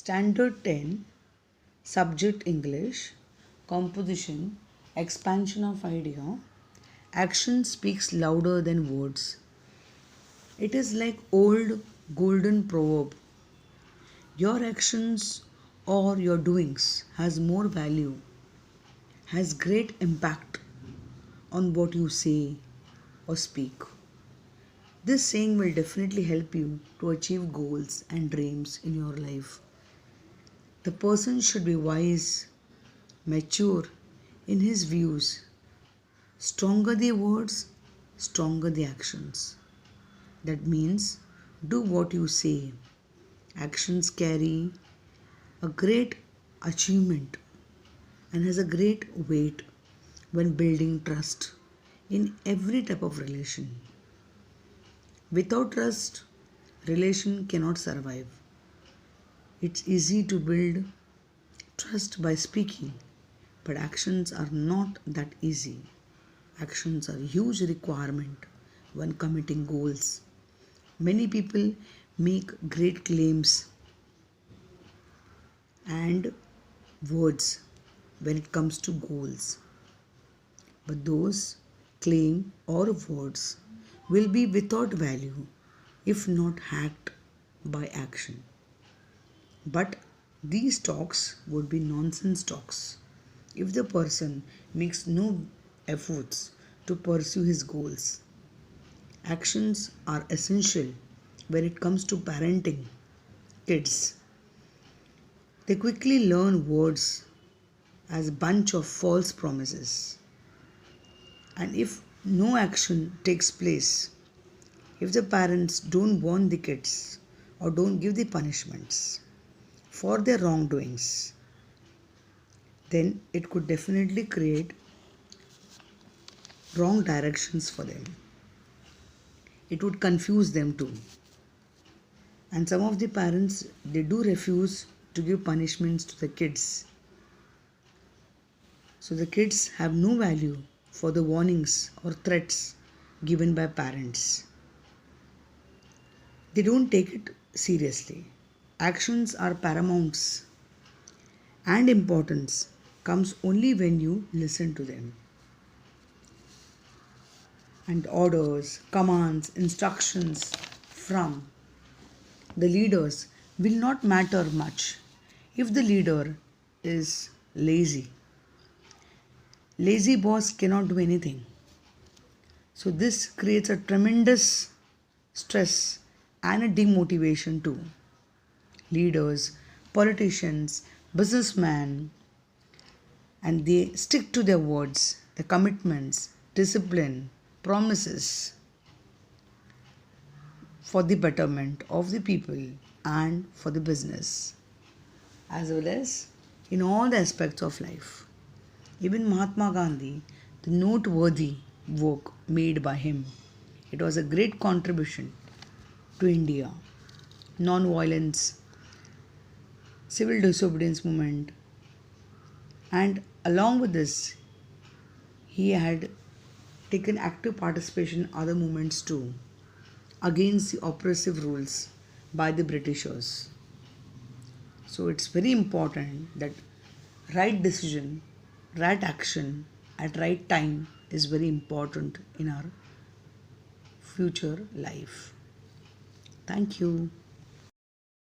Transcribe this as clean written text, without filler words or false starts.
Standard 10, Subject English, Composition, Expansion of Idea, Action speaks louder than words. It is like old golden proverb. Your actions or your doings has more value, has great impact on what you say or speak. This saying will definitely help you to achieve goals and dreams in your life. The person should be wise, mature in his views. Stronger the words, stronger the actions. That means do what you say. Actions carry a great achievement and has a great weight when building trust in every type of relation. Without trust, relation cannot survive. It's easy to build trust by speaking, but actions are not that easy. Actions are huge requirement when committing goals. Many people make great claims and words when it comes to goals, but those claim or words will be without value if not hacked by action. But these talks would be nonsense talks if the person makes no efforts to pursue his goals. Actions are essential when it comes to parenting kids. They quickly learn words as a bunch of false promises. And if no action takes place, if the parents don't warn the kids or don't give the punishments for their wrongdoings, then it could definitely create wrong directions for them. It would confuse them too. And some of the parents, they do refuse to give punishments to the kids. So the kids have no value for the warnings or threats given by parents. They don't take it seriously. Actions are paramounts, and importance comes only when you listen to them. And orders, commands, instructions from the leaders will not matter much if the leader is lazy. Lazy boss cannot do anything. So this creates a tremendous stress and a demotivation too. Leaders, politicians, businessmen, and they stick to their words, their commitments, discipline, promises for the betterment of the people and for the business, as well as in all the aspects of life. Even Mahatma Gandhi, the noteworthy work made by him, it was a great contribution to India. Non-violence, civil disobedience movement, and along with this, he had taken active participation in other movements too against the oppressive rules by the Britishers. So it's very important that right decision, right action at right time is very important in our future life. Thank you.